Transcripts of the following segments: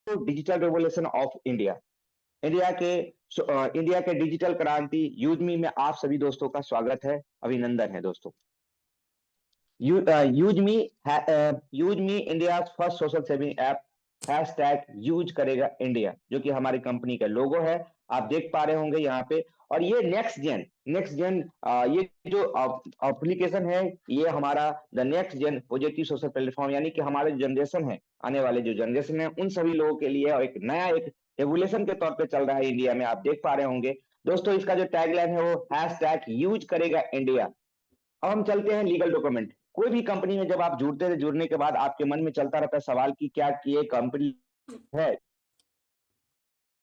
Digital revolution of India, India के India के digital क्रांति यूजमी में आप सभी दोस्तों का स्वागत है, अभिनंदन है दोस्तों। Use me India first social saving app, hashtag use करेगा इंडिया, जो कि हमारी कंपनी का लोगो है, आप देख पा रहे होंगे यहाँ पे। और ये नेक्स्ट जेन ये जो एप्लीकेशन है, ये हमारा the next gen positive social platform, यानी कि हमारे जो जनरेशन है, आने वाले जो जनरेशन है, उन सभी लोगों के लिए और एक रेवोल्यूशन के तौर पे चल रहा है इंडिया में, आप देख पा रहे होंगे दोस्तों। इसका जो टैगलाइन है वो हैशटैग यूज करेगा इंडिया। अब हम चलते हैं लीगल डॉक्यूमेंट। कोई भी कंपनी में जब आप जुड़ने के बाद आपके मन में चलता रहता है सवाल कि क्या ये कंपनी है,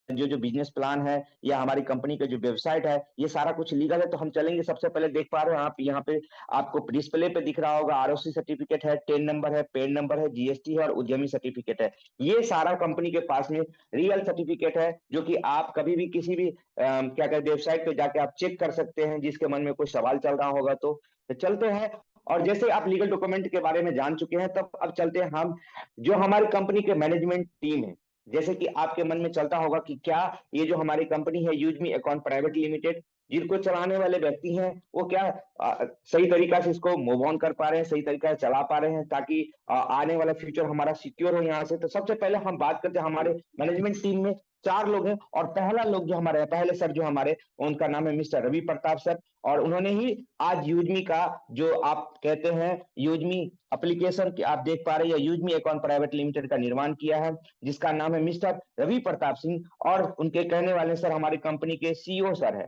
जो बिजनेस प्लान है या हमारी कंपनी का जो वेबसाइट है, ये सारा कुछ लीगल है। तो हम चलेंगे, सबसे पहले देख पा रहे हो आप यहाँ पे, आपको डिस्प्ले पे दिख रहा होगा आरओसी सर्टिफिकेट है, टेन नंबर है, पेन नंबर है, जीएसटी है और उद्यमी सर्टिफिकेट है। ये सारा कंपनी के पास में रियल सर्टिफिकेट है, जो कि आप कभी भी किसी भी क्या कहते हैं वेबसाइट पे जाके आप चेक कर सकते हैं, जिसके मन में कोई सवाल चल रहा होगा। तो चलते हैं, और जैसे आप लीगल डॉक्यूमेंट के बारे में जान चुके हैं, तब अब चलते हैं हम जो हमारी कंपनी के मैनेजमेंट टीम है। जैसे कि आपके मन में चलता होगा कि क्या ये जो हमारी कंपनी है यूजमी अकाउंट प्राइवेट लिमिटेड, जिनको चलाने वाले व्यक्ति हैं, वो क्या सही तरीका से इसको मूव ऑन कर पा रहे हैं, सही तरीका से चला पा रहे हैं, ताकि आने वाला फ्यूचर हमारा सिक्योर हो यहाँ से। तो सबसे पहले हम बात करते हैं, हमारे मैनेजमेंट टीम में 4 लोग हैं, और पहला लोग जो हमारे पहले सर जो हमारे, उनका नाम है मिस्टर रवि प्रताप सर। और उन्होंने ही आज यूजमी का जो आप कहते हैं यूजमी एप्लीकेशन की आप देख पा रहे हैं, यूजमी अकाउंट प्राइवेट लिमिटेड का निर्माण किया है, जिसका नाम है मिस्टर रवि प्रताप सिंह। और उनके कहने वाले सर हमारी कंपनी के सीईओ सर है,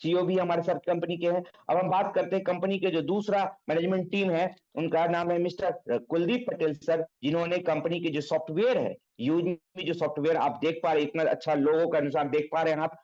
सीईओ भी हमारे सर कंपनी के हैं। अब हम बात करते हैं कंपनी के जो दूसरा मैनेजमेंट टीम है, उनका नाम है मिस्टर कुलदीप पटेल सर, जिन्होंने कंपनी की जो सॉफ्टवेयर है, यूजमी जो सॉफ्टवेयर आप देख पा रहे हैं, इतना अच्छा लोगों के अनुसार देख पा रहे हैं आप,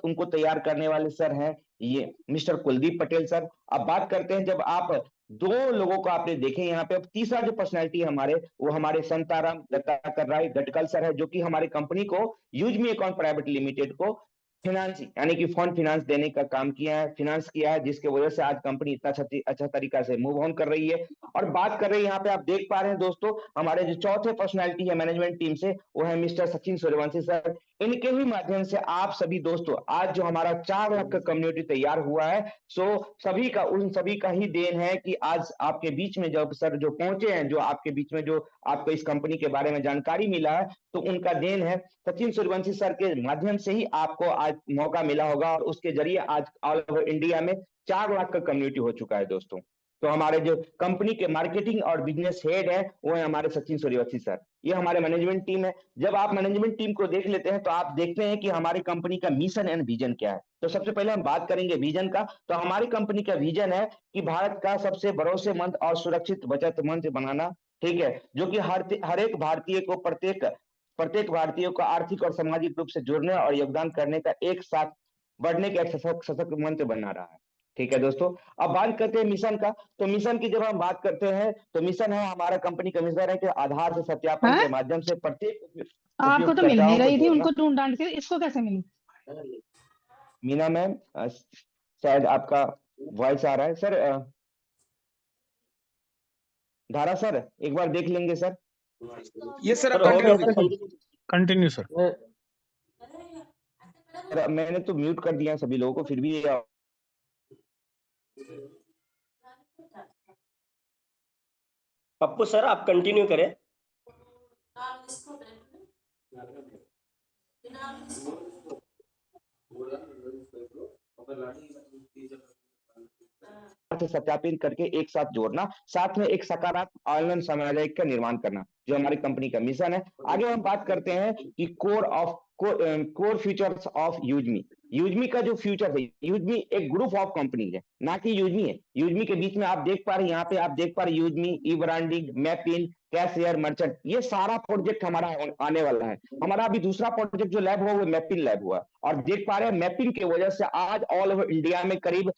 उनको तैयार करने वाले सर हैं ये मिस्टर कुलदीप पटेल सर। अब बात करते हैं, जब आप 2 लोगों को आपने देखे यहाँ पे, अब तीसरा जो पर्सनैलिटी है हमारे, वो हमारे संताराम दत्ताकर राय गटकल सर है, जो कि हमारी कंपनी को यूजमी अकाउंट प्राइवेट लिमिटेड को फिनांस यानी कि फंड फिनांस देने का काम किया है, फिनांस किया है, जिसके वजह से आज कंपनी इतना अच्छा तरीका से मूव ऑन कर रही है। और बात कर रहे हैं यहाँ पे, आप देख पा रहे हैं दोस्तों, हमारे जो चौथे पर्सनैलिटी है मैनेजमेंट टीम से, वो है मिस्टर सचिन सूर्यवंशी सर। इनके ही माध्यम से आप सभी दोस्तों, आज जो हमारा 4 लाख का कम्युनिटी तैयार हुआ है, सो उन सभी का ही देन है कि आज आपके बीच में जब सर जो पहुंचे हैं, जो आपके बीच में जो आपको इस कंपनी के बारे में जानकारी मिला है, तो उनका देन है। सचिन सूर्यवंशी सर के माध्यम से ही आपको आज मौका मिला होगा, और उसके जरिए आज ऑल ओवर इंडिया में 4 लाख का कम्युनिटी हो चुका है दोस्तों। तो हमारे जो कंपनी के मार्केटिंग और बिजनेस हेड है, वो है हमारे सचिन सूर्यवंशी सर। ये हमारे मैनेजमेंट टीम है। जब आप मैनेजमेंट टीम को देख लेते हैं, तो आप देखते हैं कि हमारी कंपनी का मिशन एंड विजन क्या है। तो सबसे पहले हम बात करेंगे विजन का। तो हमारी कंपनी का विजन है कि भारत का सबसे भरोसेमंद और सुरक्षित बचत मंच बनाना, ठीक है, जो कि हर एक भारतीय को प्रत्येक भारतीय को आर्थिक और सामाजिक रूप से जुड़ने और योगदान करने का एक साथ बढ़ने का एक सशक्त मंच बना रहा है। ठीक है दोस्तों, अब बात करते हैं मिशन का। तो मिशन की जब हम बात करते हैं, तो मिशन है हमारा कंपनी का मिशन है कि आधार से सत्यापन के माध्यम से प्रत्येक आपको तो मिल नहीं उपयोगकर्ताओं को रही थी, जोड़ना। उनको ढूंढ ढांड के इसको कैसे मिली? मीना मैम, शायद आपका वॉइस आ रहा है सर। धारा सर, एक बार देख लेंगे सर। ये सर कंटिन्यू सर। मैंने तो म्यूट कर दिया सभी लोगों को, फिर भी पप्पू सर आप कंटिन्यू करें। सत्यापित करके एक साथ जोड़ना, साथ में एक सकारात्मक ऑनलाइन सामाजिक का निर्माण करना, जो हमारी कंपनी का मिशन है। आगे हम बात करते हैं कि कोर फीचर्स ऑफ यूजमी। यूजमी का जो फ्यूचर है, यूजमी एक ग्रुप ऑफ कंपनी है, ना कि यूजमी है। यूजमी के बीच में आप देख पा रहे हैं, यहाँ पे आप देख पा रहे यूजमी, ई ब्रांडिंग, मैपिन, कैशियर, मर्चेंट, ये सारा प्रोजेक्ट हमारा आने वाला है। हमारा अभी दूसरा प्रोजेक्ट जो लैब हुआ वो मैपिन लैब हुआ, और देख पा रहे हैं मैपिन की वजह से आज ऑल ओवर इंडिया में करीब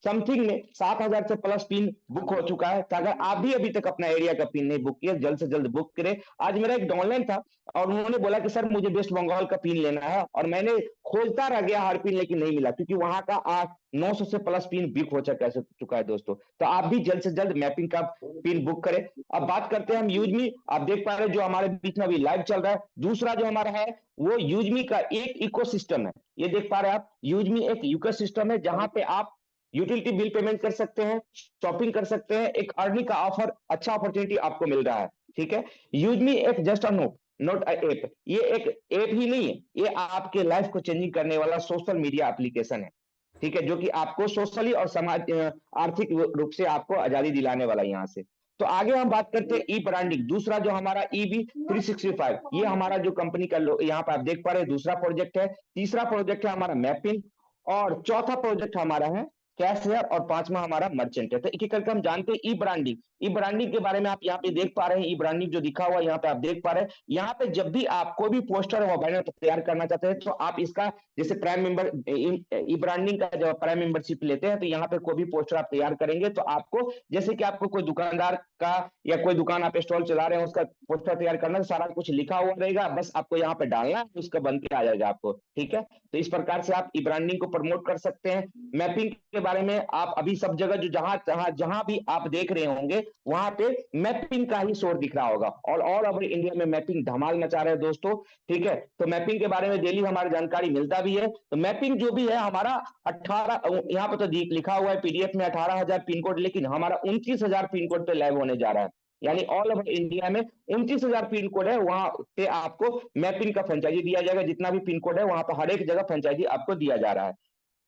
समथिंग में 7,000 से प्लस पिन बुक हो चुका है। तो अगर आप भी अभी तक अपना एरिया का पिन नहीं बुक किया, जल्द से जल्द बुक करें। आज मेरा एक डाउनलाइन था और उन्होंने बोला कि सर मुझे वेस्ट बंगाल का पिन लेना है, और मैंने खोजता रह गया हर पिन, लेकिन नहीं मिला, क्योंकि वहां का 900 से प्लस पिन बुक हो चुका है दोस्तों। तो आप भी जल्द से जल्द मैपिंग का पिन बुक करें। अब बात करते हैं हम यूजमी। आप देख पा रहे हैं जो हमारे बीच में अभी लाइव चल रहा है। दूसरा जो हमारा है वो यूजमी का एक इकोसिस्टम है। ये देख पा रहे हैं आप, यूजमी एक इकोसिस्टम है जहां पे आप यूटिलिटी बिल पेमेंट कर सकते हैं, शॉपिंग कर सकते हैं, एक अर्निंग का ऑफर, अच्छा अपॉर्चुनिटी आपको मिल रहा है। ठीक है, यूजमी एक just a note a app, ये एक ऐप ही नहीं है, ये आपके लाइफ को चेंजिंग करने वाला सोशल मीडिया एप्लीकेशन है। ठीक है, जो कि आपको सोशली और समाज आर्थिक रूप से आपको आजादी दिलाने वाला है यहाँ से। तो आगे हम बात करते हैं ई ब्रांडिंग। दूसरा जो हमारा EB 365, ये हमारा जो कंपनी का यहाँ पे आप देख पा रहे हैं दूसरा प्रोजेक्ट है। तीसरा प्रोजेक्ट है हमारा मैपिंग, और चौथा प्रोजेक्ट हमारा है कैश है, और पांचवा हमारा मर्चेंट है। तो एक एक करके हम जानते हैं ई ब्रांडिंग। ई ब्रांडिंग के बारे में आप यहाँ पे देख पा रहे हैं, ई ब्रांडिंग जो दिखा हुआ है यहाँ पे आप देख पा रहे हैं। यहाँ पे जब भी आप कोई भी पोस्टर और बैनर तैयार करना चाहते हैं तो आप इसका जैसे प्राइम मेंबर ई ब्रांडिंग का जब प्राइम मेंबरशिप लेते हैं तो यहाँ पे कोई भी पोस्टर आप तैयार करेंगे तो आपको, जैसे कि आपको कोई दुकानदार का या कोई दुकान आप स्टॉल चला रहे हैं उसका पोस्टर तैयार करना, तो सारा कुछ लिखा हुआ रहेगा, बस आपको यहाँ पे डालना है, उसका बन के आ जाएगा आपको। ठीक है, तो इस प्रकार से आप ई ब्रांडिंग को प्रमोट कर सकते हैं। मैपिंग के बारे में आप अभी सब जगह जो जहां भी आप देख रहे होंगे वहां पे मैपिंग का ही शोर दिख रहा होगा, और ऑल ओवर इंडिया में मैपिंग धमाल मचा रहे हैं दोस्तों। ठीक है, तो मैपिंग के बारे में डेली हमारी जानकारी मिलता भी है। तो मैपिंग जो भी है हमारा 18, यहाँ पे तो लिखा हुआ है PDF में 18,000 पिन कोड, लेकिन हमारा 29,000 पिन कोड पे लाइव होने जा रहा है। यानी ऑल ओवर इंडिया में 29,000 पिन कोड है, वहां पे आपको मैपिंग का फ्रेंचाइजी दिया जाएगा। जितना भी पिन कोड है वहां पर हर एक जगह फ्रेंचाइजी आपको दिया जा रहा है।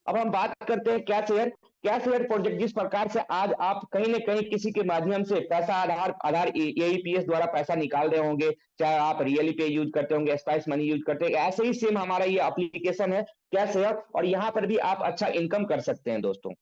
अब हम बात करते हैं कैश एयर प्रोजेक्ट। जिस प्रकार से आज आप कहीं न कहीं किसी के माध्यम से पैसा आधार AEPS द्वारा पैसा निकाल रहे होंगे, चाहे आप रियली पे यूज करते होंगे, स्पाइस मनी यूज करते हैं, ऐसे ही सेम हमारा ये एप्लीकेशन है कैश एयर, और यहाँ पर भी आप अच्छा इनकम कर सकते हैं दोस्तों।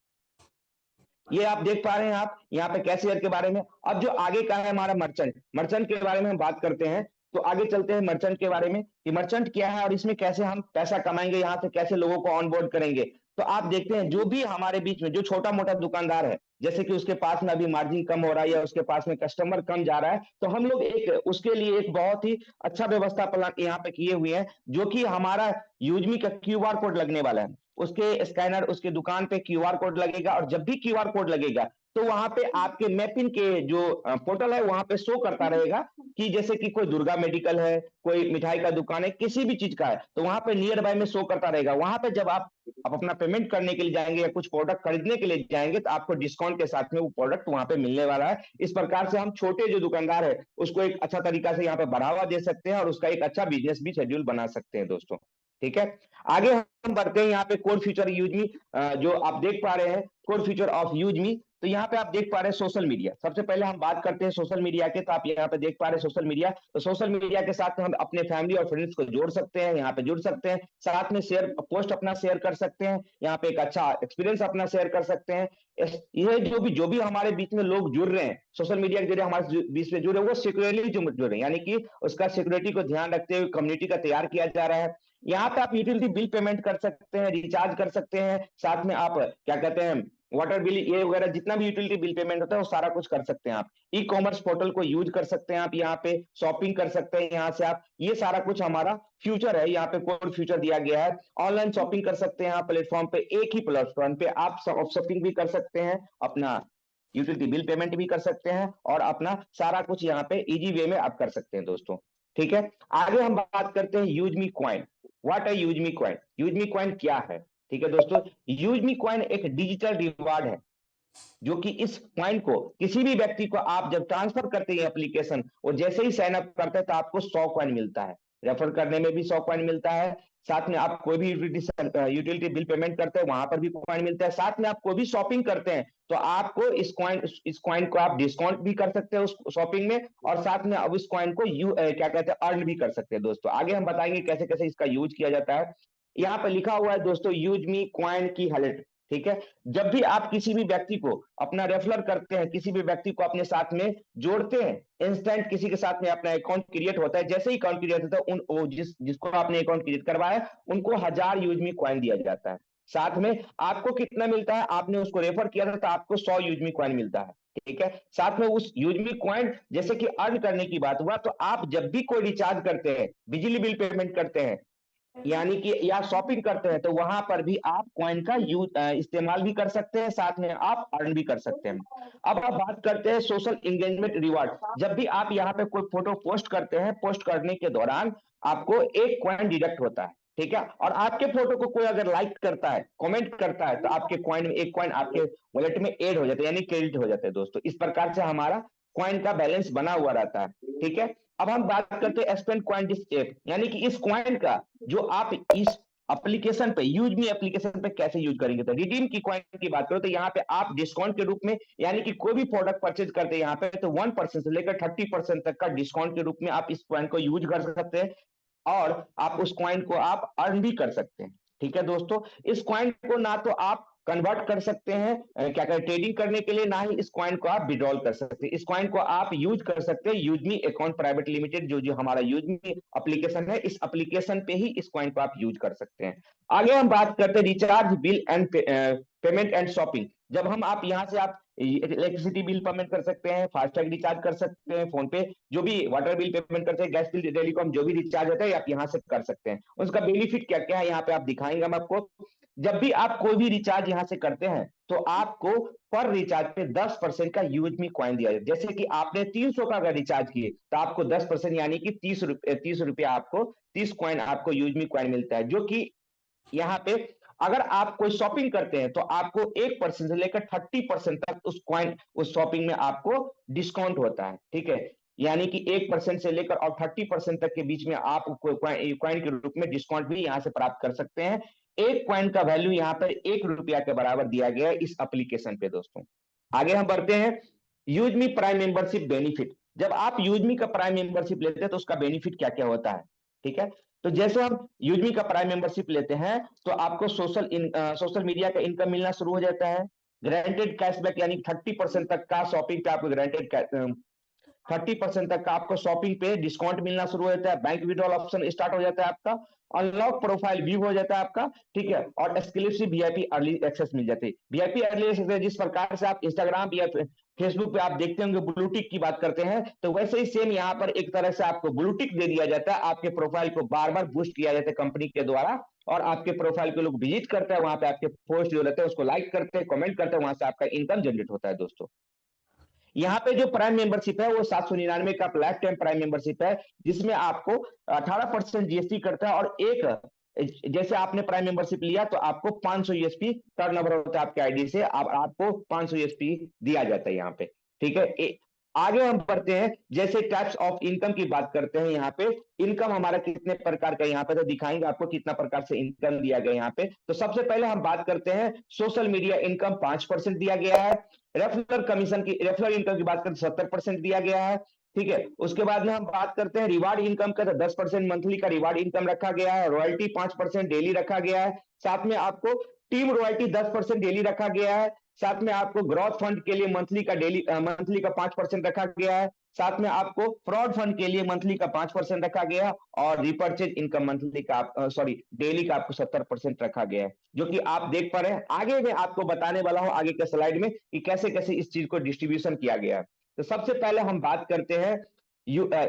ये आप देख पा रहे हैं आप यहाँ पे कैशियर के बारे में। अब जो आगे का है हमारा मर्चेंट के बारे में हम बात करते हैं। तो आगे चलते हैं मर्चेंट के बारे में कि मर्चेंट क्या है और इसमें कैसे हम पैसा कमाएंगे, यहाँ से कैसे लोगों को ऑनबोर्ड करेंगे। तो आप देखते हैं जो भी हमारे बीच में जो छोटा मोटा दुकानदार है, जैसे कि उसके पास में अभी मार्जिन कम हो रहा है या उसके पास में कस्टमर कम जा रहा है, तो हम लोग उसके लिए एक बहुत ही अच्छा व्यवस्था प्लान यहाँ पे किए हुए हैं, जो कि हमारा यूजमी का QR कोड लगने वाला है। उसके स्कैनर, उसके दुकान पे QR कोड लगेगा, और जब भी QR कोड लगेगा तो वहां पे आपके मैपिंग के जो पोर्टल है वहां पे शो करता रहेगा कि जैसे कि कोई दुर्गा मेडिकल है, कोई मिठाई का दुकान है, किसी भी चीज का है, तो वहां पे नियर बाय में शो करता रहेगा। वहां पे जब आप अपना पेमेंट करने के लिए जाएंगे या कुछ प्रोडक्ट खरीदने के लिए जाएंगे तो आपको डिस्काउंट के साथ में वो प्रोडक्ट वहां पे मिलने वाला है। इस प्रकार से हम छोटे जो दुकानदार है उसको एक अच्छा तरीका से यहाँ पे बढ़ावा दे सकते हैं और उसका एक अच्छा बिजनेस भी शेड्यूल बना सकते हैं दोस्तों। ठीक है, आगे हम बढ़ते हैं यहाँ पे कोर फीचर यूजमी, जो आप देख पा रहे हैं कोर फीचर ऑफ यूजमी। तो यहाँ पे आप देख पा रहे हैं सोशल मीडिया। सबसे पहले हम बात करते हैं सोशल मीडिया के, तो आप यहाँ पे देख पा रहे हैं सोशल मीडिया। तो सोशल मीडिया के साथ हम अपने फैमिली और फ्रेंड्स को जोड़ सकते हैं, यहाँ पे जुड़ सकते हैं, साथ में शेयर पोस्ट अपना शेयर कर सकते हैं, यहाँ पे एक अच्छा एक्सपीरियंस अपना शेयर कर सकते हैं। ये जो भी हमारे बीच में लोग जुड़ रहे हैं सोशल मीडिया के जरिए हमारे बीच में जुड़ रहे हैं, वो सिक्योरली जुड़ रहे हैं, यानी कि उसका सिक्योरिटी को ध्यान रखते हुए कम्युनिटी का तैयार किया जा रहा है। यहाँ पे आप यूटिलिटी बिल पेमेंट कर सकते हैं, रिचार्ज कर सकते हैं, साथ में आप क्या कहते हैं वाटर बिल ये वगैरह जितना भी यूटिलिटी बिल पेमेंट होता है वो सारा कुछ कर सकते हैं आप। ई कॉमर्स पोर्टल को यूज कर सकते हैं आप, यहाँ पे शॉपिंग कर सकते हैं, यहाँ से आप ये सारा कुछ हमारा फ्यूचर है, यहाँ पे कोड फ्यूचर दिया गया है। ऑनलाइन शॉपिंग कर सकते हैं आप प्लेटफॉर्म पे, एक ही प्लेटफॉर्म पे आप शॉपिंग भी कर सकते हैं, अपना यूटिलिटी बिल पेमेंट भी कर सकते हैं, और अपना सारा कुछ यहाँ पे इजी वे में आप कर सकते हैं दोस्तों। ठीक है, आगे हम बात करते हैं यूजमी कॉइन। व्हाट है यूजमी कॉइन? यूजमी कॉइन क्या है? ठीक है दोस्तों, यूजमी कॉइन एक डिजिटल रिवार्ड है, जो कि इस कॉइन को किसी भी व्यक्ति को आप जब ट्रांसफर करते हैं एप्लीकेशन, और जैसे ही साइन अप करते हैं तो आपको 100 कॉइन मिलता है। रेफर करने में भी 100 कॉइन मिलता है, साथ में आप कोई भी यूटिलिटी बिल पेमेंट करते हैं वहां पर भी कॉइन मिलता है, साथ में आप कोई भी शॉपिंग करते हैं तो आपको इस कॉइन को आप डिस्काउंट भी कर सकते हैं उस शॉपिंग में, और साथ में अब इस कॉइन को क्या कहते हैं अर्न भी कर सकते हैं दोस्तों। आगे हम बताएंगे कैसे कैसे इसका यूज किया जाता है। यहाँ पे लिखा हुआ है दोस्तों यूज मी कॉइन की हेल्प। ठीक है, जब भी आप किसी भी व्यक्ति को अपना रेफर करते हैं, किसी भी व्यक्ति को अपने साथ में जोड़ते हैं, इंस्टेंट किसी के साथ में अपना अकाउंट क्रिएट होता है, जैसे ही अकाउंट क्रिएट होता है जिसको आपने अकाउंट क्रिएट करवाया उनको 1000 यूजमी कॉइन दिया जाता है। साथ में आपको कितना मिलता है, आपने उसको रेफर किया था तो आपको 100 यूजमी कॉइन मिलता है, ठीक है। साथ में उस यूजमी कॉइन जैसे कि अर्न करने की बात हुआ, तो आप जब भी कोई रिचार्ज करते हैं, बिजली बिल पेमेंट करते हैं, यानी कि या शॉपिंग करते हैं, तो वहां पर भी आप कॉइन का इस्तेमाल भी कर सकते हैं, साथ में आप अर्न भी कर सकते हैं। अब आप बात करते हैं सोशल एंगेजमेंट रिवार्ड। जब भी आप यहाँ पे कोई फोटो पोस्ट करते हैं, पोस्ट करने के दौरान आपको एक कॉइन डिडक्ट होता है, ठीक है। और आपके फोटो को कोई अगर लाइक करता है, कमेंट करता है, तो आपके कॉइन में एक कॉइन आपके वॉलेट में ऐड हो जाता है, यानी क्रेडिट हो जाता है दोस्तों। इस प्रकार से हमारा कॉइन का बैलेंस बना हुआ रहता है, ठीक है। अब हम बात करते हैं स्पेंड कॉइन दिस ऐप, यानी कि इस कॉइन का जो आप इस एप्लीकेशन पे, यूज मी एप्लीकेशन पे कैसे यूज करेंगे। तो रिडीम की कॉइन की बात करो तो यहाँ पे आप डिस्काउंट के रूप में, यानी कि कोई भी प्रोडक्ट परचेज करते हैं यहाँ पे, तो 1% से लेकर 30% तक का डिस्काउंट के रूप में आप इस कॉइन को यूज कर सकते हैं, और आप उस कॉइन को आप अर्न भी कर सकते हैं, ठीक है दोस्तों। इस कॉइन को ना तो आप कन्वर्ट कर सकते हैं क्या कहते हैं ट्रेडिंग करने के लिए, ना ही इस कॉइन को आप विड्रॉल कर सकते हैं। इस कॉइन को आप यूज कर सकते हैं यूजमी अकाउंट प्राइवेट लिमिटेड, जो जो हमारा यूजमी एप्लीकेशन है, इस एप्लीकेशन पे ही इस कॉइन को आप यूज कर सकते हैं। आगे हम बात करते हैं recharge bill and payment and shopping. जब हम आप यहाँ से आप इलेक्ट्रिसिटी बिल पेमेंट कर सकते हैं, फास्टैग रिचार्ज कर सकते हैं, फोन पे जो भी वाटर बिल पेमेंट करते हैं, गैस बिल, टेलीकॉम जो भी रिचार्ज होता है आप यहाँ से कर सकते हैं। उसका बेनिफिट क्या क्या है यहाँ पे आप दिखाएंगे हम आपको। जब भी आप कोई भी रिचार्ज यहाँ से करते हैं तो आपको पर रिचार्ज पे 10% का यूजमी कॉइन दिया जाए। जैसे कि आपने 300 का अगर रिचार्ज किए तो आपको 10% यानी कि 30 रुपया आपको 30 कॉइन आपको यूजमी कॉइन मिलता है, जो कि यहाँ पे अगर आप कोई शॉपिंग करते हैं तो आपको 1% से लेकर 30% तक उस कॉइन, उस शॉपिंग में आपको डिस्काउंट होता है, ठीक है। यानी कि 1% से लेकर और 30% तक के बीच में आप कॉइन के रूप में डिस्काउंट भी यहाँ से प्राप्त कर सकते हैं। एक कॉइन का वैल्यू यहाँ पर 1 रुपया के बराबर दिया गया है इस एप्लीकेशन पे दोस्तों। आगे हम बढ़ते हैं यूजमी प्राइम मेंबरशिप बेनिफिट। जब आप यूजमी का प्राइम मेंबरशिप लेते हैं तो उसका बेनिफिट क्या क्या होता है, ठीक है। तो जैसे हम यूजमी का प्राइम मेंबरशिप लेते हैं तो आपको सोशल मीडिया का इनकम मिलना शुरू हो जाता है। ग्रांटेड कैशबैक, यानी 30% तक का शॉपिंग पे आपको ग्रांटेड 30% तक का आपको शॉपिंग पे डिस्काउंट मिलना शुरू हो जाता है। बैंक विड्रॉल ऑप्शन स्टार्ट हो जाता है आपका, अनलॉक प्रोफाइल व्यू हो जाता है आपका, ठीक है। और एक्सक्लूसिव वीआईपी अर्ली एक्सेस मिल जाती है। वीआईपी अर्ली एक्सेस जिस प्रकार से आप इंस्टाग्राम या फेसबुक पे आप देखते होंगे ब्लू टिक की बात करते हैं, तो वैसे ही सेम यहाँ पर एक तरह से आपको ब्लू टिक दे दिया जाता है। आपके प्रोफाइल को बार बार बूस्ट किया जाता है कंपनी के द्वारा, और आपके प्रोफाइल को लोग विजिट करते हैं, वहां पे आपके पोस्ट जो रहते हैं उसको लाइक करते हैं, कमेंट करते हैं, वहां से आपका इनकम जनरेट होता है दोस्तों। यहाँ पे जो प्राइम मेंबरशिप है वो 799 का लाइफ टाइम प्राइम मेंबरशिप है, जिसमें आपको 18% जीएसटी करता है, और एक जैसे आपने प्राइम मेंबरशिप लिया तो आपको 500 यूएसपी टर्नओवर होता है आपके आईडी से, आपको 500 यूएसपी दिया जाता है यहाँ पे, ठीक है। आगे हम बढ़ते हैं, जैसे टाइप्स ऑफ इनकम की बात करते हैं। यहाँ पे इनकम हमारा कितने प्रकार का, यहाँ पे तो दिखाएंगे आपको कितना प्रकार से इनकम दिया गया यहाँ पे। तो सबसे पहले हम बात करते हैं सोशल मीडिया इनकम 5% दिया गया है। रेफरल इनकम की बात करते 70% दिया गया है, ठीक है। उसके बाद में हम बात करते हैं रिवार्ड इनकम का, तो 10% मंथली का रिवार्ड इनकम रखा गया है। रॉयल्टी 5% डेली रखा गया है। साथ में आपको टीम रॉयल्टी 10% डेली रखा गया है। साथ में आपको ग्रोथ फंड के लिए मंथली का 5% रखा गया है। साथ में आपको फ्रॉड फंड के लिए मंथली का 5% रखा गया है, और रिपर्चेज इनकम मंथली का डेली का आपको 70% रखा गया है, जो कि आप देख पा रहे हैं। आगे मैं आपको बताने वाला हूं आगे के स्लाइड में कि कैसे कैसे इस चीज को डिस्ट्रीब्यूशन किया गया है। तो सबसे पहले हम बात करते हैं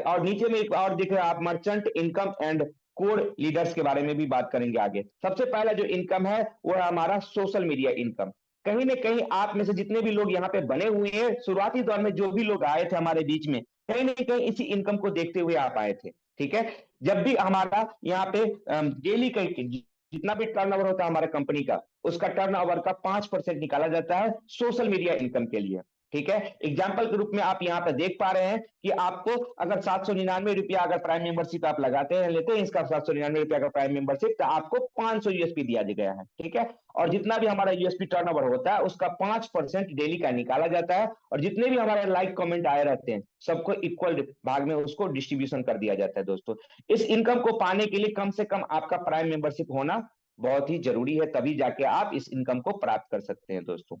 और नीचे में एक और दिख रहा है आप merchant income and core leaders के बारे में भी बात करेंगे आगे। सबसे पहला जो इनकम है वो है हमारा सोशल मीडिया इनकम। कहीं ना कहीं आप में से जितने भी लोग यहाँ पे बने हुए हैं, शुरुआती दौर में जो भी लोग आए थे हमारे बीच में, कहीं ना कहीं इसी इनकम को देखते हुए आप आए थे, ठीक है। जब भी हमारा यहाँ पे डेली का जितना भी टर्नओवर होता है हमारे कंपनी का, उसका टर्नओवर का 5% निकाला जाता है सोशल मीडिया इनकम के लिए, ठीक है। एग्जाम्पल के रूप में आप यहाँ पे देख पा रहे हैं कि आपको अगर 799 रुपया अगर प्राइम मेंबरशिप आप लगाते हैं, लेते हैं इसका 799 रुपया का प्राइम मेंबरशिप, तो आपको 500 यूएसपी दिया गया है, ठीक है। और जितना भी हमारा यूएसपी टर्नओवर होता है उसका 5% डेली का निकाला जाता है, और जितने भी हमारे लाइक कमेंट आए रहते हैं सबको इक्वल भाग में उसको डिस्ट्रीब्यूशन कर दिया जाता है दोस्तों। इस इनकम को पाने के लिए कम से कम आपका प्राइम मेंबरशिप होना बहुत ही जरूरी है, तभी जाके आप इस इनकम को प्राप्त कर सकते हैं दोस्तों।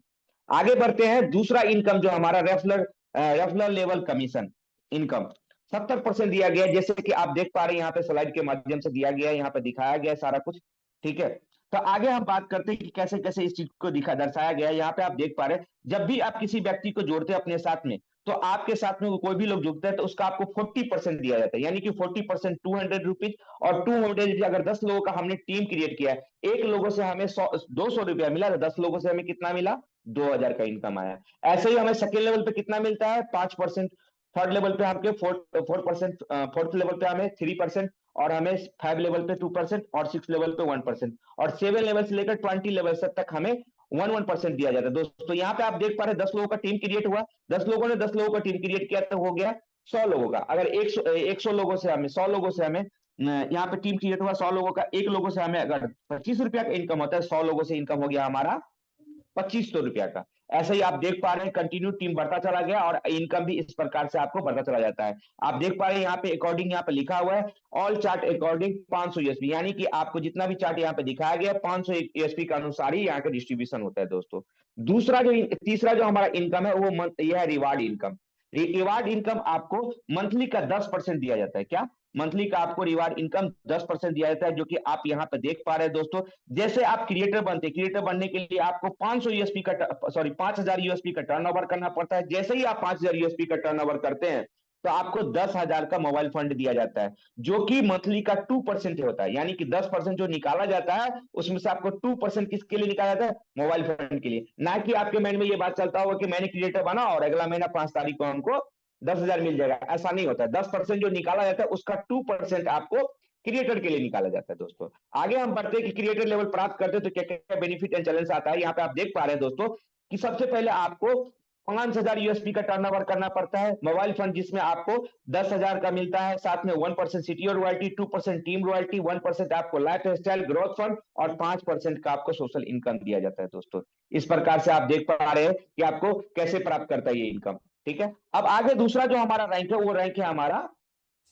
आगे बढ़ते हैं, दूसरा इनकम जो हमारा रेफरल लेवल कमीशन इनकम 70% दिया गया है। जैसे कि आप देख पा रहे हैं यहाँ पे स्लाइड के माध्यम से दिया गया है, यहाँ पे दिखाया गया है सारा कुछ, ठीक है। तो आगे हम बात करते हैं कि कैसे कैसे इस चीज को दर्शाया गया है। यहाँ पे आप देख पा रहे हैं, जब भी आप किसी व्यक्ति को जोड़ते हैं अपने साथ में, तो आपके साथ में कोई भी लोग जुड़ते हैं तो उसका आपको 40% दिया जाता है, यानी कि 40% 200 रुपीज। और 200 अगर 10 लोगों का हमने टीम क्रिएट किया है, एक लोगों से हमें 200 रुपया मिला, तो 10 लोगों से हमें कितना मिला, 2000 का इनकम आया। ऐसे ही हमें सेकेंड लेवल पे कितना मिलता है, 5%। थर्ड लेवल पे हमके 4%, फोर्थ लेवल पे हमें 3%, और हमें 5 लेवल पे 2%, और 6 लेवल पे 1%, और 7 लेवल से लेकर 20 लेवल तक हमें 1% दिया जाता है दोस्तों। यहाँ पे आप देख पा रहे हैं 10 लोगों का टीम क्रिएट हुआ, 10 लोगों ने 10 लोगों का टीम क्रिएट किया तो हो गया 100 लोगों का। अगर 100 लोगों से हमें 100 लोगों से हमें यहाँ पे टीम क्रिएट हुआ 100 लोगों का, एक लोगों से हमें अगर 25 रुपया का इनकम होता है, 100 लोगों से इनकम हो गया हमारा 2500 रुपया का। ऐसे ही आप देख पा रहे हैं कंटिन्यू टीम बढ़ता चला गया और इनकम भी इस प्रकार से आपको बढ़ता चला जाता है। आप देख पा रहे हैं यहाँ पे अकॉर्डिंग यहाँ पे लिखा हुआ है ऑल चार्ट अकॉर्डिंग 500 यूएसपी, यानी कि आपको जितना भी चार्ट यहाँ पे दिखाया गया 500 यूएसपी के अनुसार ही यहाँ का डिस्ट्रीब्यूशन होता है दोस्तों। तीसरा जो हमारा इनकम है वो यह है रिवार्ड इनकम। रिवार्ड इनकम आपको मंथली का 10% दिया जाता है। क्या मंथली का आपको रिवार्ड इनकम 10% दिया जाता है, जो कि आप यहाँ पे देख पा रहे हैं दोस्तों। जैसे आप क्रिएटर बनते हैं, क्रिएटर बनने के लिए आपको 500 यूएसपी का 5000 यूएसपी का टर्नओवर करना पड़ता है। जैसे ही आप 5000 यूएसपी का टर्नओवर करते हैं तो आपको 10,000 का मोबाइल फंड दिया जाता है, जो कि मंथली का 2% होता है। यानी कि 10% जो निकाला जाता है उसमें से आपको 2% किसके लिए निकाला जाता है, मोबाइल फंड के लिए। ना कि आपके माइंड में ये बात चलता होगा कि मैंने क्रिएटर बना और अगला महीना 5 तारीख को हमको 10,000 मिल जाएगा, ऐसा नहीं होता है। 10% जो निकाला जाता है उसका 2% आपको क्रिएटर के लिए निकाला जाता है दोस्तों। आगे हम बढ़ते हैं कि क्रिएटर लेवल प्राप्त करते हैं तो क्या क्या बेनिफिट एंड चैलेंज आता है। यहाँ पे आप देख पा रहे हैं दोस्तों कि सबसे पहले आपको 5,000 यूएसपी का टर्नओवर करना पड़ता है। मोबाइल फंड जिसमें आपको 10,000 का मिलता है, साथ में 1% सिटी और रॉयल्टी, 2% टीम रॉयल्टी, 1% आपको लाइफ स्टाइल ग्रोथ फंड, और 5% का आपको सोशल इनकम दिया जाता है दोस्तों। इस प्रकार से आप देख पा रहे हैं कि आपको कैसे प्राप्त करता है ये इनकम। ठीक है, अब आगे दूसरा जो हमारा रैंक है वो रैंक है हमारा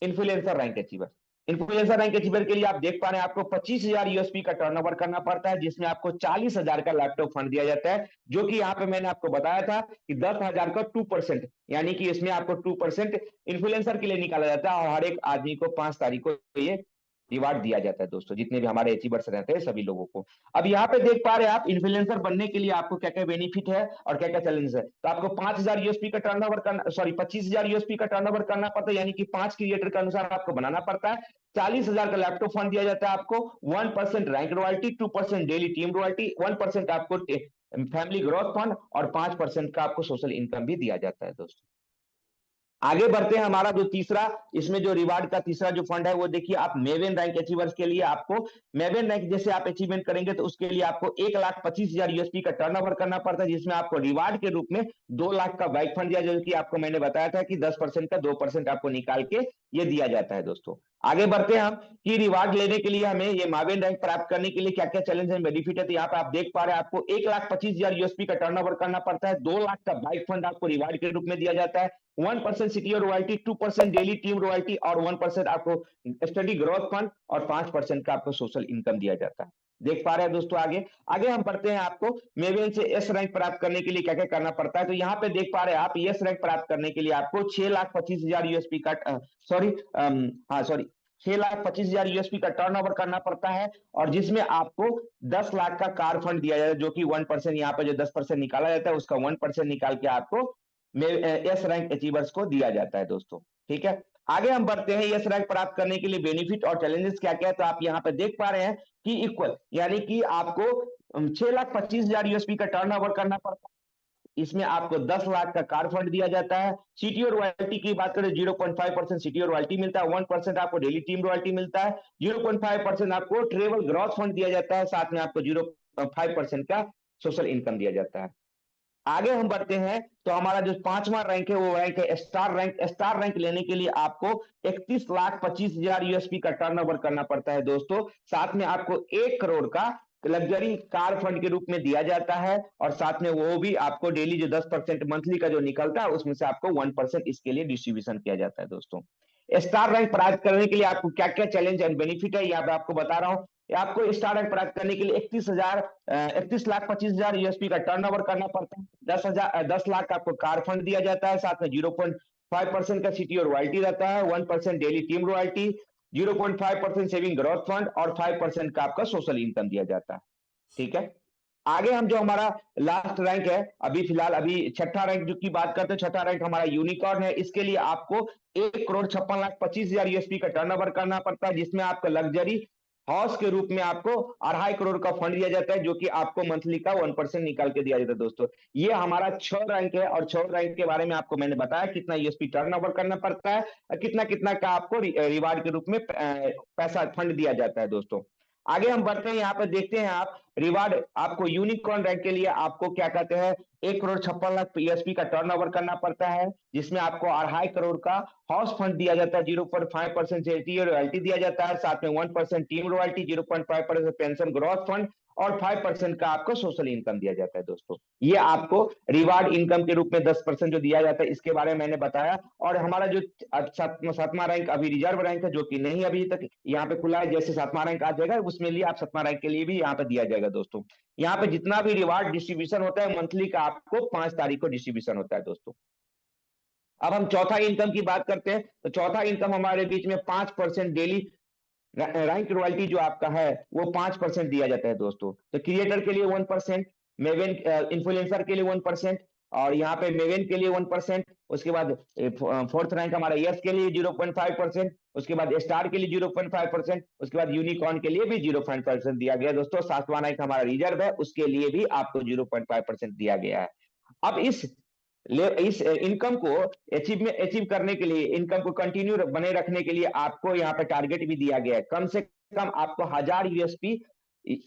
influencer rank achiever. Influencer rank achiever के लिए आप देख पा रहे हैं आपको 25,000 यूएसपी का टर्नओवर करना पड़ता है, जिसमें आपको 40,000 का लैपटॉप फंड दिया जाता है, जो कि यहाँ पे मैंने आपको बताया था कि 10,000 का 2%, यानी कि इसमें आपको 2% इन्फ्लुएंसर के लिए निकाला जाता है, और हर एक आदमी को 5 तारीख को ये रिवार्ड दिया जाता है दोस्तों, जितने भी हमारे अचीवर्स रहते हैं सभी लोगों को। अब यहाँ पे देख पा रहे हैं आप इन्फ्लुएंसर बनने के लिए आपको क्या क्या बेनिफिट है और क्या क्या चैलेंज है। तो आपको 5,000 यूएसपी का टर्नओवर करना, सॉरी 25,000 यूएसपी का टर्नओवर करना पड़ता है, यानी कि 5 क्रिएटर के अनुसार आपको बनाना पड़ता है। 40,000 का लैपटॉप फंड दिया जाता है आपको, 1% rank royalty, 2% daily team royalty, 1% आपको फैमिली ग्रोथ फंड, और 5% का आपको सोशल इनकम भी दिया जाता है दोस्तों। आगे बढ़ते हैं, हमारा जो तीसरा इसमें जो रिवार्ड का तीसरा जो फंड है वो देखिए आप मेवेन रैंक अचीवर्स के लिए आपको मेवेन रैंक जैसे आप अचीवमेंट करेंगे तो उसके लिए आपको 1,25,000 यूएसपी का टर्नओवर करना पड़ता है, जिसमें आपको रिवार्ड के रूप में 2 लाख का बाइक फंड दिया, जो कि आपको मैंने बताया था कि 10% का 2% आपको निकाल के ये दिया जाता है दोस्तों। आगे बढ़ते हैं हम कि रिवार्ड लेने के लिए हमें ये मावेन रैंक प्राप्त करने के लिए क्या क्या चैलेंज एंड बेनिफिट है। तो यहाँ पे आप देख पा रहे हैं आपको 1,25,000 यूएसपी का टर्नओवर करना पड़ता है, 2 लाख का बाइक फंड आपको रिवार्ड के रूप में दिया जाता है, 1% सिटी और रॉयल्टी, 2% डेली टीम रॉयल्टी, और 1% आपको स्टडी ग्रोथ फंड, और 5% का आपको सोशल इनकम दिया जाता है। देख पा रहे हैं दोस्तों। आगे आगे हम बढ़ते हैं, आपको मेवेन से एस रैंक प्राप्त करने के लिए क्या क्या करना पड़ता है। तो यहाँ पे देख पा रहे हैं आप एस रैंक प्राप्त करने के लिए आपको 6,25,000 यूएसपी का 6,25,000 यूएसपी का टर्नओवर करना पड़ता है, और जिसमें आपको 10 लाख का कार फंड दिया जाता है, जो कि 1% यहाँ पे जो 10% निकाला जाता है उसका 1% निकाल के आपको एस रैंक अचीवर्स को दिया जाता है दोस्तों। ठीक है, आगे हम बढ़ते हैं एस रैंक प्राप्त करने के लिए बेनिफिट और चैलेंजेस क्या क्या है। तो आप यहाँ पे देख पा रहे हैं कि इक्वल, यानी कि आपको 6,25,000 यूएसपी का टर्नओवर करना पड़ता है, इसमें आपको 10 लाख का कार फंड दिया जाता है। सिटी और रॉयल्टी की बात करें 0.5% सिटी और रॉयल्टी मिलता है, 1% आपको डेली टीम रॉयल्टी मिलता है, 0.5% आपको ट्रेवल ग्रॉस फंड दिया जाता है, साथ में आपको 0.5% का सोशल इनकम दिया जाता है। आगे हम बढ़ते हैं तो हमारा जो 5वां रैंक है वो रैंक है स्टार रैंक। स्टार रैंक लेने के लिए आपको 31,25,000 यूएसपी का टर्नओवर करना पड़ता है दोस्तों, साथ में आपको 1 करोड़ का लग्जरी कार फंड के रूप में दिया जाता है, और साथ में वो भी आपको डेली जो 10% मंथली का जो निकलता है उसमें से आपको 1% इसके लिए डिस्ट्रीब्यूशन किया जाता है दोस्तों। स्टार रैंक प्राप्त करने के लिए आपको क्या क्या चैलेंज एंड बेनिफिट है यहाँ पे आपको बता रहा हूँ। आपको स्टार रैंक प्राप्त करने के लिए 31,25,000 यूएसपी का टर्नओवर करना पड़ता है, 10 लाख का आपको कार फंड दिया जाता है, साथ में 0.5% का सिटी और रॉयल्टी रहता है, 1% daily team royalty, 0.5% saving growth fund, और 5% का आपका सोशल इनकम दिया जाता है। ठीक है। आगे हम जो हमारा लास्ट रैंक है, अभी फिलहाल अभी छठा रैंक जो की बात करते हैं, छठा रैंक हमारा यूनिकॉर्न है। इसके लिए आपको 1,56,25,000 यूएसपी का टर्नओवर करना पड़ता है, जिसमें आपका लग्जरी हाउस के रूप में आपको 2.5 करोड़ का फंड दिया जाता है, जो कि आपको मंथली का 1% निकाल के दिया जाता है दोस्तों। ये हमारा 6 रैंक है, और 6 रैंक के बारे में आपको मैंने बताया कितना यूएसपी टर्नओवर करना पड़ता है, कितना कितना का आपको रिवार्ड के रूप में पैसा फंड दिया जाता है दोस्तों। आगे हम बढ़ते हैं, यहाँ पे देखते हैं आप रिवार्ड आपको यूनिकॉर्न रैंक के लिए आपको क्या कहते हैं 1,56,00,000 पीएसपी का टर्नओवर करना पड़ता है, जिसमें आपको 2.5 करोड़ का हाउस फंड दिया जाता है, 0.5% रॉयल्टी दिया जाता है, साथ में 1% team royalty, 0.5% pension growth fund और 5% का आपको सोशल इनकम दिया जाता है दोस्तों। ये आपको रिवार्ड इनकम के रूप में 10% जो दिया जाता है, इसके बारे में मैंने बताया। और हमारा जो सातवां रैंक अभी रिजर्व रैंक है, जो कि नहीं अभी तक यहाँ पे खुला है, जैसे सातवां रैंक आ जाएगा उसमें लिए आप सातवां रैंक के लिए भी यहाँ पे दिया जाएगा दोस्तों। यहाँ पे जितना भी रिवार्ड डिस्ट्रीब्यूशन होता है मंथली का, आपको 5 तारीख को डिस्ट्रीब्यूशन होता है दोस्तों। अब हम चौथा इनकम की बात करते हैं, तो चौथा इनकम हमारे बीच में 5% डेली रैंक रॉयल्टी जो आपका है वो 5% दिया जाता है दोस्तों। तो क्रिएटर के लिए 1%, मेवेन इन्फ्लुएंसर के लिए 1%, और यहाँ पे मेवेन के लिए 1%। उसके बाद फोर्थ रैंक हमारा यस के लिए 0.5%, उसके बाद स्टार के लिए 0.5%, उसके बाद यूनिकॉर्न के लिए भी 0.5% दिया गया दोस्तों। सातवां रैंक हमारा रिजर्व है, उसके लिए भी आपको 0.5% दिया गया है। अब इस इनकम को अचीव करने के लिए, इनकम को कंटिन्यू बने रखने के लिए आपको यहाँ पे टारगेट भी दिया गया है। कम से कम आपको 1000 यूएसपी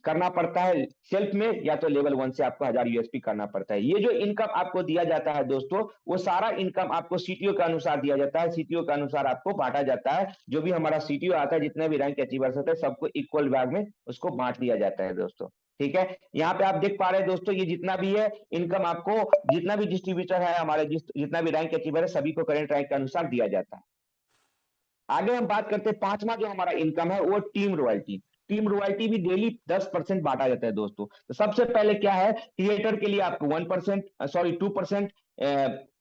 करना पड़ता है सेल्फ में, या तो लेवल 1 से आपको 1000 यूएसपी करना पड़ता है। ये जो इनकम आपको दिया जाता है दोस्तों, वो सारा इनकम आपको सीटीओ के अनुसार दिया जाता है, सीटीओ के अनुसार आपको बांटा जाता है। जो भी हमारा सीटीओ आता है, जितने भी रैंक अचीवर्स होते हैं, सबको इक्वल भाग में उसको बांट दिया जाता है दोस्तों। ठीक है, यहाँ पे आप देख पा रहे हैं दोस्तों, ये जितना भी है इनकम आपको, जितना भी डिस्ट्रीब्यूटर है हमारे, जितना भी रैंक अचीवर है, सभी को करंट रैंक के अनुसार दिया जाता है। आगे हम बात करते हैं, पांचवा जो हमारा इनकम है वो टीम रॉयल्टी। टीम रॉयल्टी भी डेली 10% बांटा जाता है दोस्तों। तो सबसे पहले क्या है, क्रिएटर के लिए आपको 2%,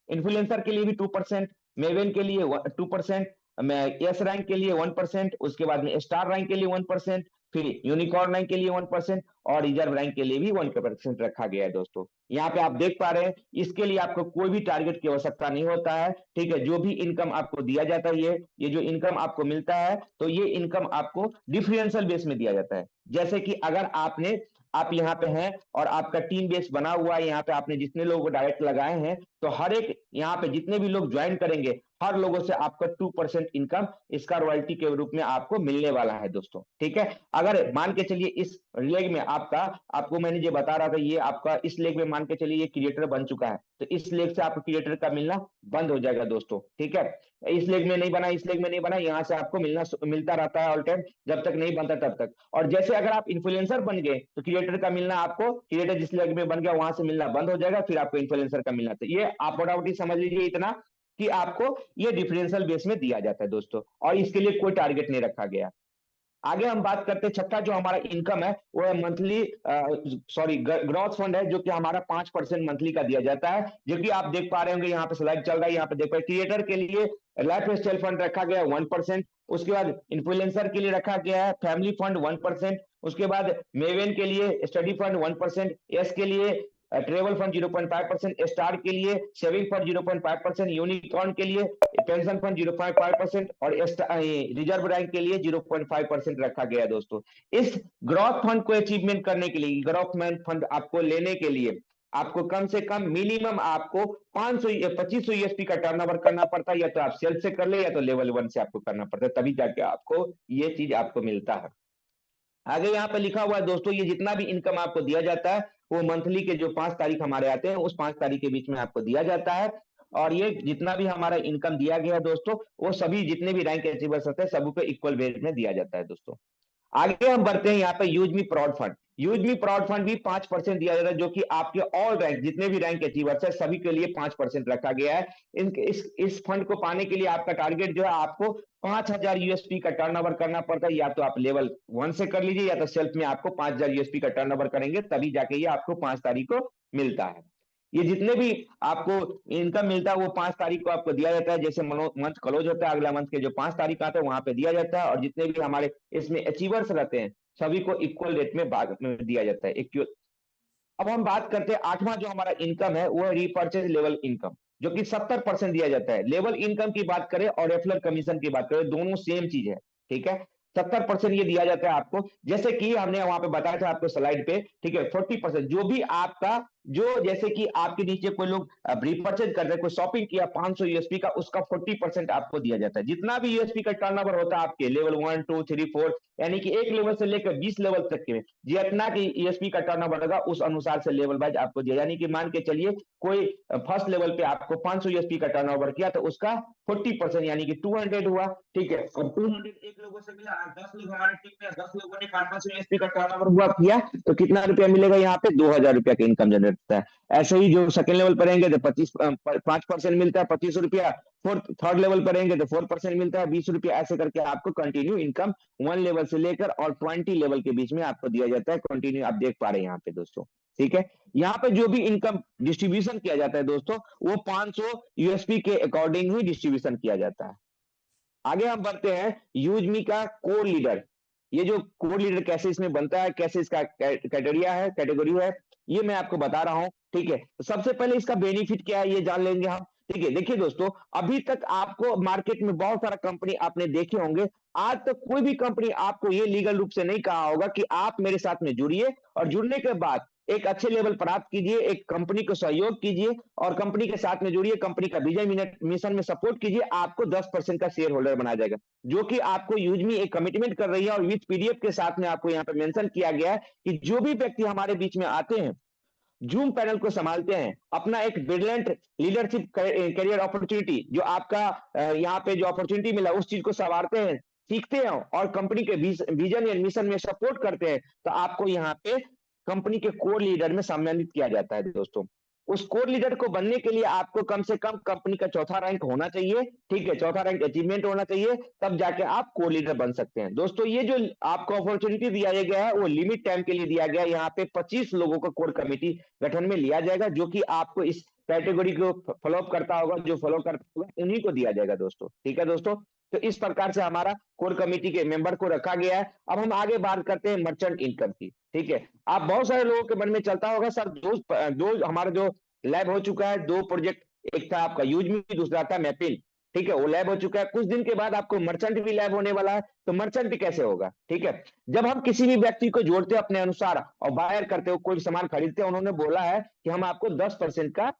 इन्फ्लुएंसर के लिए भी 2%, मेवेन के लिए 2%, एस रैंक के लिए 1%, उसके बाद में स्टार रैंक के लिए 1%, फिर यूनिकॉर्न रैंक के लिए 1%, और रिजर्व रैंक के लिए भी 1% रखा गया है दोस्तों। यहाँ पे आप देख पा रहे हैं, इसके लिए आपको कोई भी टारगेट की आवश्यकता नहीं होता है। ठीक है, जो भी इनकम आपको दिया जाता है, ये जो इनकम आपको मिलता है, तो ये इनकम आपको डिफरेंशियल बेस में दिया जाता है। जैसे कि अगर आप यहाँ पे हैं और आपका टीम बेस बना हुआ है, यहाँ पे आपने जितने लोगों को डायरेक्ट लगाए हैं, तो हर एक यहाँ पे जितने भी लोग ज्वाइन करेंगे, हर लोगों से आपका 2% इनकम इसका रॉयल्टी के रूप में आपको मिलने वाला है दोस्तों। ठीक है, अगर मान के चलिए इस लेग में आपको मैंने जो बता रहा था, ये आपका इस लेग में मान के चलिए ये क्रिएटर बन चुका है, तो इस लेग से आपको क्रिएटर का मिलना बंद हो जाएगा दोस्तों। ठीक है, इस लेग में नहीं बना, इस लेग में नहीं बना, यहाँ से आपको मिलता रहता है ऑल टाइम, जब तक नहीं बनता तब तक। और जैसे अगर आप इन्फ्लुएंसर बन गए, तो क्रिएटर का मिलना आपको, क्रिएटर जिस लेग में बन गया वहां से मिलना बंद हो जाएगा, फिर आपको इन्फ्लुएंसर का मिलना। तो ये आप मोटामोटी समझ लीजिए इतना कि आपको ये डिफरेंशियल बेस में दिया जाता है दोस्तों, और इसके लिए कोई टारगेट नहीं रखा गया। आगे हम बात करते हैं, छठा जो हमारा इनकम है वो है मंथली ग्रोथ फंड है, जो कि हमारा 5% मंथली का दिया जाता है, जो कि आप देख पा रहे होंगे यहाँ पे स्लाइड चल रहा है। यहाँ पे देख पा रहे, क्रिएटर के लिए लाइफ स्टाइल फंड रखा गया है 1%, उसके बाद इन्फ्लुएंसर के लिए रखा गया है फैमिली फंड 1%, उसके बाद मेवेन के लिए स्टडी फंड 1%, एस के लिए ट्रेवल फंड 0.5%, स्टार के लिए सेविंग फंड 0.5%, यूनिकॉर्न के लिए पेंशन फंड 0.5%, और रिजर्व रैंक के लिए 0.5% रखा गया दोस्तों। इस ग्रोथ फंड को अचीवमेंट करने के लिए, ग्रोथ फंड आपको लेने के लिए आपको कम से कम मिनिमम आपको 2500 यूएसपी का टर्नओवर करना पड़ता है, या तो आप सेल्फ से कर ले, या तो लेवल 1 से आपको करना पड़ता है, तभी जाके आपको ये चीज आपको मिलता है। आगे यहाँ पे लिखा हुआ है दोस्तों, ये जितना भी इनकम आपको दिया जाता है वो मंथली के जो 5 तारीख हमारे आते हैं, उस 5 तारीख के बीच में आपको दिया जाता है। और ये जितना भी हमारा इनकम दिया गया है दोस्तों, वो सभी जितने भी रैंक अचीवर्स होते हैं सबको इक्वल वेट में दिया जाता है दोस्तों। आगे हम बढ़ते हैं, यहाँ पे use me proud fund. Use me proud fund भी 5% दिया जाता है, जो कि आपके ऑल रैंक जितने भी रैंक अचीवर्स है सभी के लिए 5% रखा गया है। इस फंड को पाने के लिए आपका टारगेट जो है, आपको 5000 यूएसपी का टर्नओवर करना पड़ता है, या तो आप लेवल 1 से कर लीजिए, या तो सेल्फ में आपको 5000 यूएसपी का टर्नओवर करेंगे, तभी जाके ये आपको 5 तारीख को मिलता है। ये जितने भी आपको इनकम मिलता है वो 5 तारीख को आपको दिया जाता है। जैसे मंथ क्लोज होता है, अगला मंथ के जो 5 तारीख आता है वहां पे दिया जाता है। और जितने भी हमारे इसमें अचीवर्स रहते हैं, सभी को इक्वल रेट में भाग में दिया जाता है। अब हम बात करते हैं 8वां जो हमारा इनकम है वो है रीपर्चेज लेवल इनकम, जो कि 70% दिया जाता है। लेवल इनकम की बात करें और रेफरल कमीशन की बात करें, दोनों सेम चीज है, ठीक है। 70% ये दिया जाता है आपको, जैसे कि हमने वहां पे बताया था आपको स्लाइड पे, ठीक है। 40% जो भी आपका, जो जैसे कि आपके नीचे कोई लोग रिपर्चेज कर रहे हैं, कोई शॉपिंग किया 500 यूएसपी का, उसका 40% आपको दिया जाता है। जितना भी यूएसपी का टर्नओवर होता है आपके लेवल 1 2 3 4, यानी कि एक लेवल से लेकर 20 लेवल तक के जितना की यूएसपी का टर्नओवर होगा उस अनुसार से लेवल वाइज आपको दिया, यानी कि मान के चलिए कोई फर्स्ट लेवल पे आपको 500 यूएसपी का टर्नओवर किया तो उसका 40% यानी कि 200 हुआ, ठीक है। और 200 एक लोगों से मिला, 10 लोग हमारे टीम में, 10 लोगों ने 500 यूएसपी का टर्नओवर हुआ किया तो कितना रुपया मिलेगा यहाँ पे, 2000 रुपया का इनकम जनरेट होता है। ऐसे ही जो सेकंड लेवल पर रहेंगे तो 5% मिलता है, 25 रुपया। फोर्थ थर्ड लेवल पर रहेंगे तो 4% मिलता है, 20 रुपया। ऐसे करके आपको कंटिन्यू इनकम 1 लेवल से लेकर और 20 लेवल के बीच में आपको दिया जाता है कंटिन्यू, आप देख पा रहे हैं यहाँ पे दोस्तों, ठीक है। यहाँ पे जो भी इनकम डिस्ट्रीब्यूशन किया जाता है दोस्तों, वो 500 यूएसपी के अकॉर्डिंग ही डिस्ट्रीब्यूशन किया जाता है। आगे हम बढ़ते हैं यूजमी का कोर लीडर। ये जो कोर लीडर कैसे इसमें बनता है, कैसे इसका कैटेगरी है, ये मैं आपको बता रहा हूं, ठीक है। तो सबसे पहले इसका बेनिफिट क्या है ये जान लेंगे हम, ठीक है। देखिए दोस्तों, अभी तक आपको मार्केट में बहुत सारा कंपनी आपने देखे होंगे, आज तक कोई भी कंपनी आपको ये लीगल रूप से नहीं कहा होगा कि आप मेरे साथ में जुड़िए और जुड़ने के बाद एक अच्छे लेवल प्राप्त कीजिए, एक कंपनी को सहयोग कीजिए और कंपनी के साथ में जुड़िए, कंपनी का विजन मिशन में सपोर्ट कीजिए, आपको 10% का शेयर होल्डर बनाया जाएगा, जो कि आपको यूजमी एक कमिटमेंट कर रही है। और विथ पीडीएफ के साथ में आपको यहाँ पे मेंशन किया गया है कि जो भी व्यक्ति हमारे बीच में आते हैं, जूम पैनल को संभालते हैं, अपना एक ब्रिलियंट लीडरशिप करियर अपॉर्चुनिटी, जो आपका यहाँ पे जो अपॉर्चुनिटी मिला उस चीज को संवारते हैं, सीखते हैं और कंपनी के विजन या मिशन में सपोर्ट करते हैं, तो आपको यहाँ पे कंपनी के कोर लीडर में सम्मानित किया जाता है दोस्तों। उस कोर लीडर को बनने के लिए आपको कम से कम कंपनी का चौथा रैंक होना चाहिए, ठीक है, चौथा रैंक अचीवमेंट होना चाहिए, तब जाके आप कोर लीडर बन सकते हैं दोस्तों। ये जो आपको अपॉर्चुनिटी दिया गया है वो लिमिट टाइम के लिए दिया गया है। यहाँ पे 25 लोगों को कोर कमेटी गठन में लिया जाएगा, जो कि आपको इस कैटेगरी को फॉलो अप करता होगा, जो फॉलो करता होगा उन्हीं को दिया जाएगा दोस्तों, ठीक है दोस्तों। तो इस प्रकार से हमारा कोर कमेटी के मेंबर को रखा गया है। अब हम आगे बात करते हैं मर्चेंट इनकम की, ठीक है। आप बहुत सारे लोगों के मन में चलता होगा सर, दो हमारा जो लैब हो चुका है, 2 प्रोजेक्ट, एक था आपका यूजमी, दूसरा था मैपिल, ठीक है, वो लैब हो चुका है। कुछ दिन के बाद आपको मर्चेंट भी लैब होने वाला है, तो मर्चेंट भी कैसे होगा, ठीक है। जब हम किसी भी व्यक्ति को जोड़ते हैं अपने अनुसार और बायर करते हो, कोई सामान खरीदते हैं, उन्होंने बोला है कि हम आपको 10% का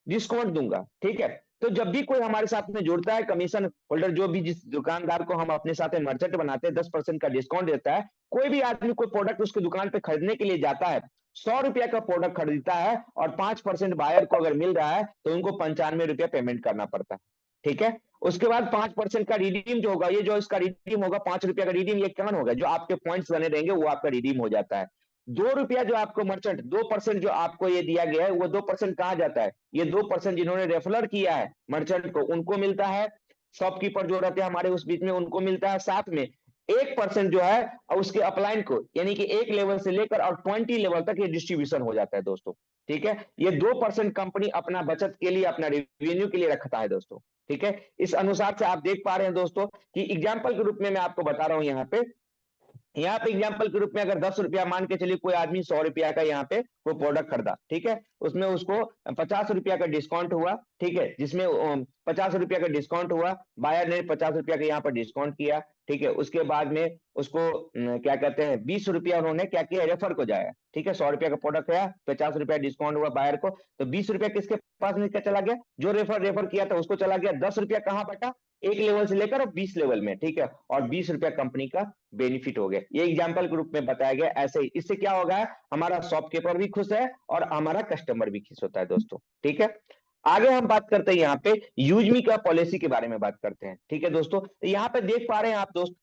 डिस्काउंट दूंगा, ठीक है। तो जब भी कोई हमारे साथ में जुड़ता है कमीशन होल्डर, जो भी जिस दुकानदार को हम अपने साथ में मर्चेंट बनाते हैं 10% का डिस्काउंट देता है। कोई भी आदमी कोई प्रोडक्ट उसकी दुकान पे खरीदने के लिए जाता है, 100 रुपया का प्रोडक्ट खरीदता है और 5% बायर को अगर मिल रहा है तो उनको 95 रुपया पेमेंट करना पड़ता है, ठीक है। उसके बाद 5% का रिडीम जो होगा, ये जो इसका रिडीम होगा 5 रुपया का रिडीम, ये क्या होगा, जो आपके पॉइंट्स बने रहेंगे वो आपका रिडीम हो जाता है। 2 रुपया जो आपको मर्चेंट 2% जो आपको ये दिया गया है, वो 2% कहाँ जाता है, ये 2% जिन्होंने रेफरल किया है मर्चेंट को उनको मिलता है, शॉपकीपर जो रहते हैं हमारे उस बीच में उनको मिलता है, साथ में 1% जो है और उसके अपलाइन को, यानी कि 1 लेवल से लेकर और 20 लेवल तक ये डिस्ट्रीब्यूशन हो जाता है दोस्तों, ठीक है। ये 2% कंपनी अपना बचत के लिए, अपना रेवेन्यू के लिए रखता है दोस्तों, ठीक है। इस अनुसार से आप देख पा रहे हैं दोस्तों कि एग्जाम्पल के रूप में मैं आपको बता रहा हूं यहाँ पे एग्जाम्पल के रूप में, अगर 10 रुपया मान के चलिए कोई आदमी 100 रुपया का यहाँ पे वो प्रोडक्ट खरीदा, ठीक है, उसमें उसको 50 रुपया का डिस्काउंट हुआ, ठीक है, जिसमें 50 रुपया का डिस्काउंट हुआ, बायर ने 50 रुपया का यहाँ पर डिस्काउंट किया, ठीक है। उसके बाद में उसको क्या कहते हैं 20 रुपया उन्होंने क्या किया, रेफर को जाया, ठीक है। 100 रुपया का प्रोडक्ट है, 50 रुपया डिस्काउंट हुआ बायर को, तो 20 रुपया किसके पास में चला गया, जो रेफर किया था उसको चला गया। 10 रुपया कहाँ बटा, 1 लेवल से लेकर 20 लेवल में, ठीक है, और 20 रुपया कंपनी का बेनिफिट हो गया। ये एग्जाम्पल के रूप में बताया गया। ऐसे ही इससे क्या होगा, हमारा शॉपकीपर भी खुश है और हमारा कस्टमर भी खुश होता है दोस्तों, ठीक है। आगे हम बात करते हैं यहाँ पे यूजमी का पॉलिसी के बारे में बात करते हैं, ठीक है दोस्तों। तो यहाँ पे देख पा रहे हैं आप दोस्त,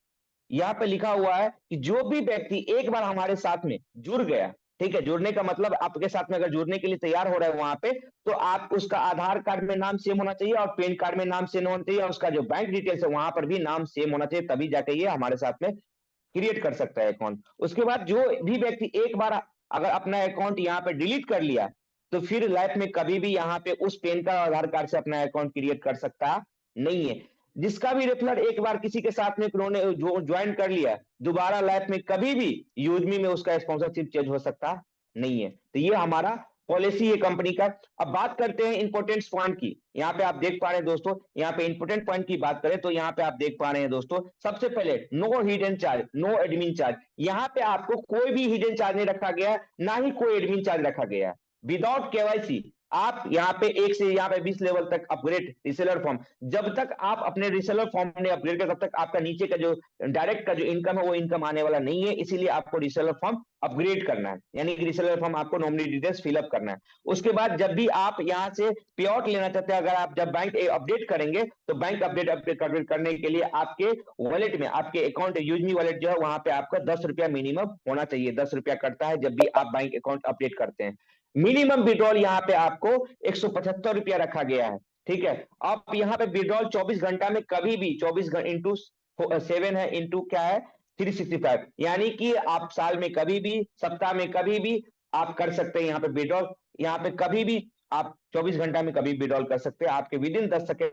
यहाँ पे लिखा हुआ है कि जो भी व्यक्ति एक बार हमारे साथ में जुड़ गया, ठीक है, जुड़ने का मतलब आपके साथ में अगर जुड़ने के लिए तैयार हो रहा है वहां पे, तो आप उसका आधार कार्ड में नाम सेम होना चाहिए और पैन कार्ड में नाम सेम होना चाहिए और उसका जो बैंक डिटेल्स है वहां पर भी नाम सेम होना चाहिए, तभी जाके ये हमारे साथ में क्रिएट कर सकता है अकाउंट। उसके बाद जो भी व्यक्ति एक बार अगर अपना अकाउंट यहाँ पे डिलीट कर लिया, तो फिर लाइफ में कभी भी यहाँ पे उस पैन कार्ड और आधार कार्ड से अपना अकाउंट क्रिएट कर सकता नहीं है। जिसका भी रेफरर एक बार किसी के साथ में उन्होंने जो ज्वाइन कर लिया, दोबारा लाइफ में कभी भी यूजमी में उसका स्पॉन्सरशिप चेंज हो सकता नहीं है। तो ये हमारा पॉलिसी है कंपनी का। अब बात करते हैं इंपोर्टेंट पॉइंट की। यहाँ पे आप देख पा रहे हैं दोस्तों, यहाँ पे इंपोर्टेंट पॉइंट की बात करें तो यहाँ पे आप देख पा रहे हैं दोस्तों, सबसे पहले no hidden charge, no admin charge. यहाँ पे आपको कोई भी हिडन चार्ज नहीं रखा गया, ना ही कोई एडमिन चार्ज रखा गया। विदाउट केवाईसी आप यहाँ पे 1 से यहाँ पे 20 लेवल तक अपग्रेड रिसेलर फॉर्म, जब तक आप अपने रिसेलर फॉर्म ने अपग्रेड कर, तब तक आपका नीचे का जो डायरेक्ट का जो इनकम है वो इनकम आने वाला नहीं है। इसीलिए आपको रिसेलर फॉर्म अपग्रेड करना है, यानी कि रिसेलर फॉर्म आपको नॉमिनी डिटेल्स फिलअप करना है। उसके बाद जब भी आप यहाँ से पे आउट लेना चाहते हैं, अगर आप जब बैंक अपडेट करेंगे तो बैंक अपडेट करने के लिए आपके वॉलेट में, आपके अकाउंट यूजमी वॉलेट जो है वहां पे आपका 10 रुपया मिनिमम होना चाहिए। 10 रुपया कटता है जब भी आप बैंक अकाउंट अपडेट करते हैं। मिनिमम विड्रॉल यहाँ पे आपको 175 रुपया रखा गया है, ठीक है। आप यहाँ पे विड्रॉल 24 घंटा में कभी भी 24 इंटू 7 है, इंटू क्या है 365, यानी कि आप साल में कभी भी, सप्ताह में कभी भी आप कर सकते हैं यहाँ पे विड्रॉल। यहाँ पे कभी भी आप 24 घंटा में कभी विड्रॉल कर सकते हैं। आपके विदिन 10 सेकेंड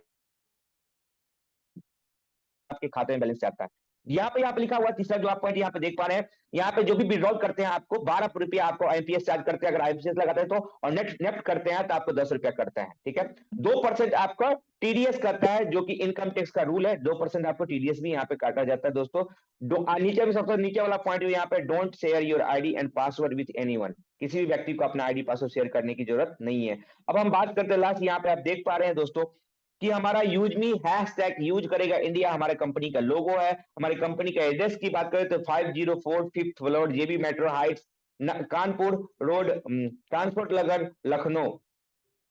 आपके खाते में बैलेंस आता है। यहाँ पे लिखा हुआ तीसरा जो आप पॉइंट यहाँ पे देख पा रहे हैं, यहाँ पे जो भी विड्रॉल करते हैं आपको 12 रुपया आपको आईपीएस चार्ज करते हैं अगर आईपीएस लगाते हैं तो, और नेफ्ट करते हैं तो आपको 10 रुपया करता है, ठीक है। 2% आपका टीडीएस करता है, जो कि इनकम टैक्स का रूल है। 2% आपको टीडीएस भी यहाँ पे काटा जाता है दोस्तों। नीचे में सबसे नीचे वाला पॉइंट यहाँ पे, don't share your ID and password with anyone. किसी भी व्यक्ति को अपना आईडी पासवर्ड शेयर करने की जरूरत नहीं है। अब हम बात करते हैं लास्ट, यहाँ पे आप देख पा रहे हैं दोस्तों कि हमारा यूजमी हैशटैग यूज करेगा इंडिया हमारे कंपनी का लोगो है। हमारी कंपनी का एड्रेस की बात करें तो 504 5th floor JB metro heights, Kanpur road, transport Nagar, Lucknow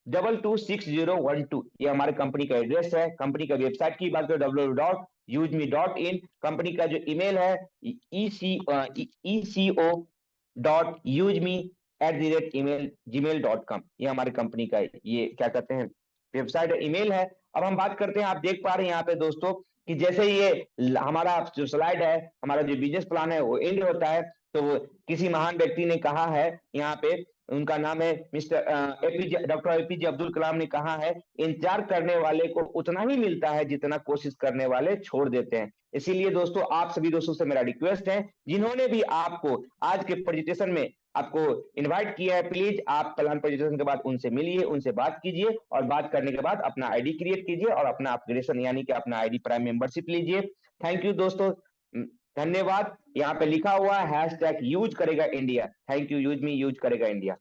226012। ये हमारे कंपनी का एड्रेस है। कंपनी का वेबसाइट की बात करें www.usme.in। कंपनी का जो ईमेल है eco.usme@gmail.com। ये हमारी कंपनी का ये क्या कहते हैं वेबसाइट है, ईमेल है। अब हम बात करते हैं, आप देख पा रहे हैं यहाँ पे दोस्तों कि जैसे ये हमारा जो स्लाइड है, हमारा जो बिजनेस प्लान है वो एंड होता है, तो किसी महान व्यक्ति ने कहा है यहाँ पे, उनका नाम है डॉक्टर एपीजे अब्दुल कलाम ने कहा है, इंतजार करने वाले को उतना ही मिलता है जितना कोशिश करने वाले छोड़ देते हैं। इसीलिए दोस्तों आप सभी दोस्तों से मेरा रिक्वेस्ट है, जिन्होंने भी आपको आज के प्रेजेंटेशन में आपको इनवाइट किया है, प्लीज आप प्लान प्रेजेंटेशन के बाद उनसे मिलिए, उनसे बात कीजिए, और बात करने के बाद अपना आईडी क्रिएट कीजिए और अपना अपग्रेडेशन यानी कि अपना आईडी प्राइम मेंबरशिप लीजिए। थैंक यू दोस्तों, धन्यवाद। यहाँ पे लिखा हुआ है हैशटैग यूज करेगा India. Thank you, use me use करेगा इंडिया।